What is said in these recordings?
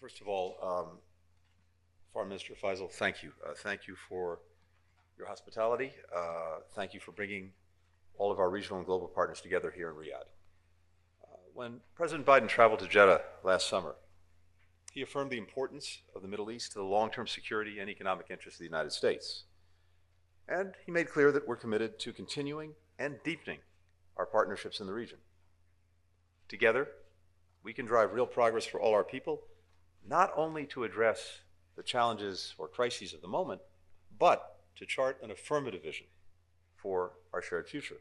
First of all, Foreign Minister Faisal, thank you. Thank you for your hospitality. Thank you for bringing all of our regional and global partners together here in Riyadh. When President Biden traveled to Jeddah last summer, he affirmed the importance of the Middle East to the long-term security and economic interests of the United States. And he made clear that we're committed to continuing and deepening our partnerships in the region. Together, we can drive real progress for all our people, not only to address the challenges or crises of the moment, but to chart an affirmative vision for our shared future.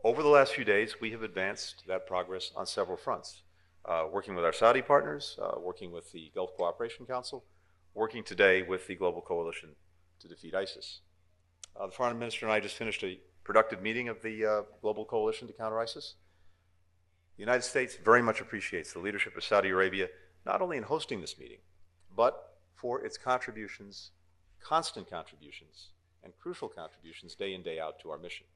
Over the last few days, we have advanced that progress on several fronts, working with our Saudi partners, working with the Gulf Cooperation Council, working today with the Global Coalition to defeat ISIS. The Foreign Minister and I just finished a productive meeting of the Global Coalition to counter ISIS. The United States very much appreciates the leadership of Saudi Arabia, not only in hosting this meeting, but for its contributions, constant contributions, and crucial contributions day in, day out to our mission.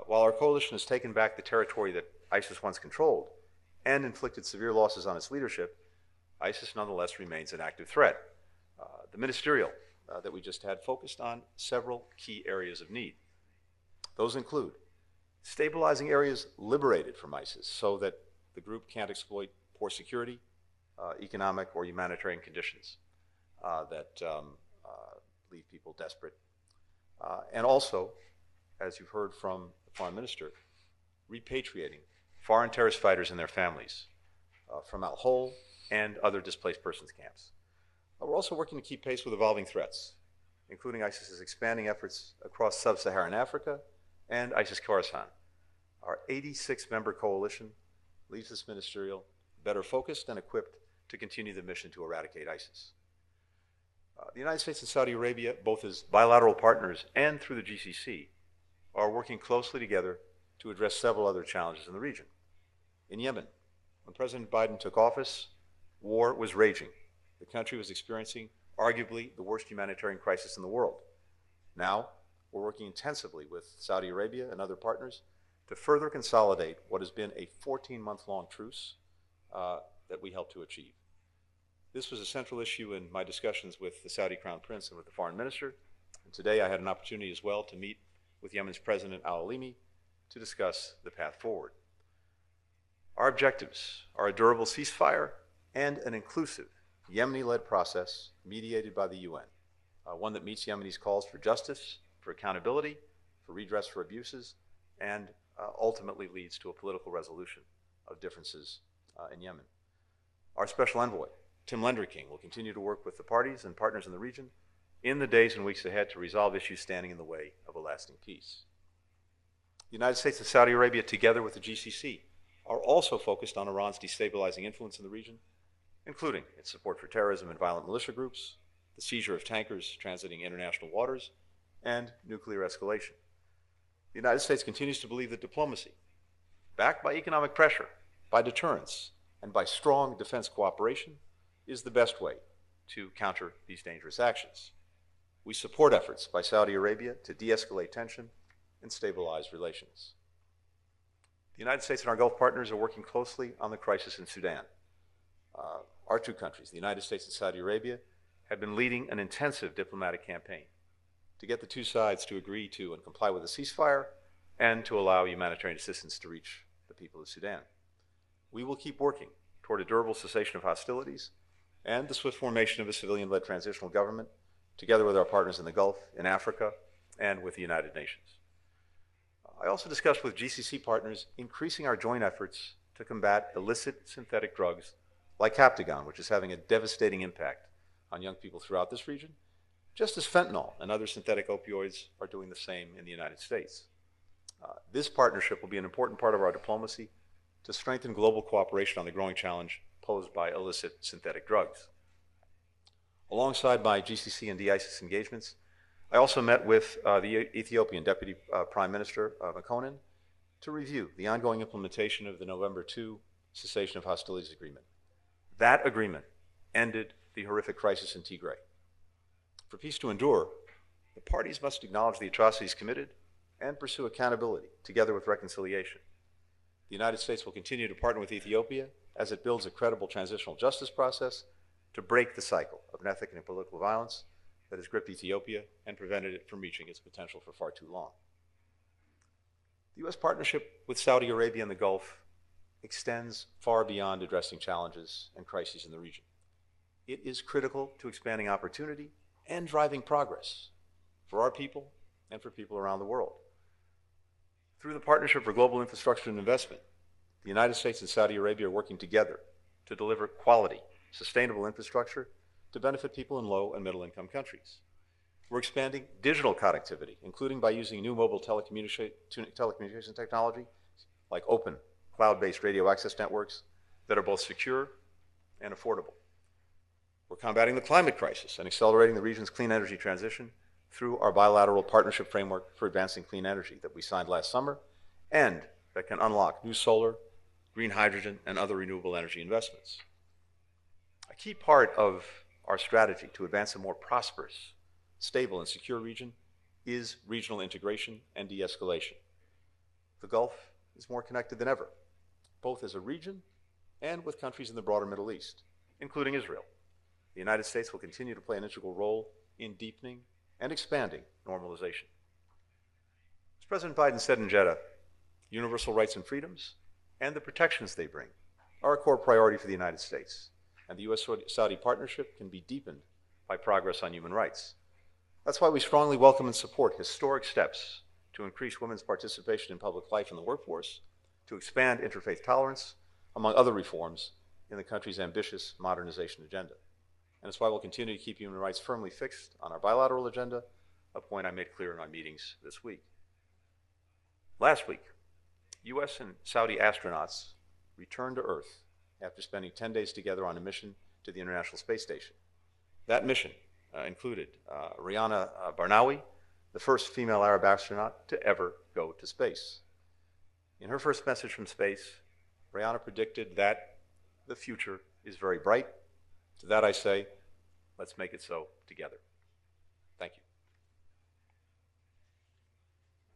While our coalition has taken back the territory that ISIS once controlled and inflicted severe losses on its leadership, ISIS nonetheless remains an active threat. The ministerial that we just had focused on several key areas of need. Those include stabilizing areas liberated from ISIS so that the group can't exploit poor security, economic or humanitarian conditions that leave people desperate. And also, as you've heard from the Foreign Minister, repatriating foreign terrorist fighters and their families from Al-Hol and other displaced persons camps. We're also working to keep pace with evolving threats, including ISIS's expanding efforts across sub-Saharan Africa and ISIS Khorasan. Our 86-member coalition leaves this ministerial better focused and equipped to continue the mission to eradicate ISIS. The United States and Saudi Arabia, both as bilateral partners and through the GCC, are working closely together to address several other challenges in the region. In Yemen, when President Biden took office, war was raging. The country was experiencing arguably the worst humanitarian crisis in the world. Now, we're working intensively with Saudi Arabia and other partners to further consolidate what has been a 14-month-long truce that we helped to achieve. This was a central issue in my discussions with the Saudi Crown Prince and with the Foreign Minister. And today I had an opportunity as well to meet with Yemen's President Al-Alimi to discuss the path forward. Our objectives are a durable ceasefire and an inclusive Yemeni-led process mediated by the UN, one that meets Yemeni's calls for justice, for accountability, for redress for abuses, and ultimately leads to a political resolution of differences in Yemen. Our special envoy, Tim Lenderking, will continue to work with the parties and partners in the region in the days and weeks ahead to resolve issues standing in the way of a lasting peace. The United States and Saudi Arabia, together with the GCC, are also focused on Iran's destabilizing influence in the region, including its support for terrorism and violent militia groups, the seizure of tankers transiting international waters, and nuclear escalation. The United States continues to believe that diplomacy, backed by economic pressure, by deterrence, and by strong defense cooperation, is the best way to counter these dangerous actions. We support efforts by Saudi Arabia to de-escalate tension and stabilize relations. The United States and our Gulf partners are working closely on the crisis in Sudan. Our two countries, the United States and Saudi Arabia, have been leading an intensive diplomatic campaign to get the two sides to agree to and comply with a ceasefire and to allow humanitarian assistance to reach the people of Sudan. We will keep working toward a durable cessation of hostilities and the swift formation of a civilian-led transitional government, together with our partners in the Gulf, in Africa, and with the United Nations. I also discussed with GCC partners increasing our joint efforts to combat illicit synthetic drugs like Captagon, which is having a devastating impact on young people throughout this region, just as fentanyl and other synthetic opioids are doing the same in the United States. This partnership will be an important part of our diplomacy to strengthen global cooperation on the growing challenge posed by illicit synthetic drugs. Alongside my GCC and de-ISIS engagements, I also met with the Ethiopian Deputy Prime Minister Mekonnen to review the ongoing implementation of the November 2 Cessation of Hostilities Agreement. That agreement ended the horrific crisis in Tigray. For peace to endure, the parties must acknowledge the atrocities committed and pursue accountability, together with reconciliation. The United States will continue to partner with Ethiopia as it builds a credible transitional justice process to break the cycle of ethnic and political violence that has gripped Ethiopia and prevented it from reaching its potential for far too long. The U.S. partnership with Saudi Arabia in the Gulf extends far beyond addressing challenges and crises in the region. It is critical to expanding opportunity and driving progress for our people and for people around the world. Through the Partnership for Global Infrastructure and Investment, the United States and Saudi Arabia are working together to deliver quality, sustainable infrastructure to benefit people in low and middle income countries. We're expanding digital connectivity, including by using new mobile telecommunication technology like open, cloud-based radio access networks that are both secure and affordable. We're combating the climate crisis and accelerating the region's clean energy transition through our bilateral partnership framework for advancing clean energy that we signed last summer and that can unlock new solar, green hydrogen, and other renewable energy investments. A key part of our strategy to advance a more prosperous, stable, and secure region is regional integration and de-escalation. The Gulf is more connected than ever, both as a region and with countries in the broader Middle East, including Israel. The United States will continue to play an integral role in deepening and expanding normalization. As President Biden said in Jeddah, universal rights and freedoms and the protections they bring are a core priority for the United States, and the U.S.-Saudi partnership can be deepened by progress on human rights. That's why we strongly welcome and support historic steps to increase women's participation in public life and the workforce, to expand interfaith tolerance, among other reforms in the country's ambitious modernization agenda. And that's why we'll continue to keep human rights firmly fixed on our bilateral agenda, a point I made clear in our meetings this week. Last week, U.S. and Saudi astronauts returned to Earth after spending 10 days together on a mission to the International Space Station. That mission included Rihanna Barnawi, the first female Arab astronaut to ever go to space. In her first message from space, Rihanna predicted that the future is very bright. To that I say, let's make it so together.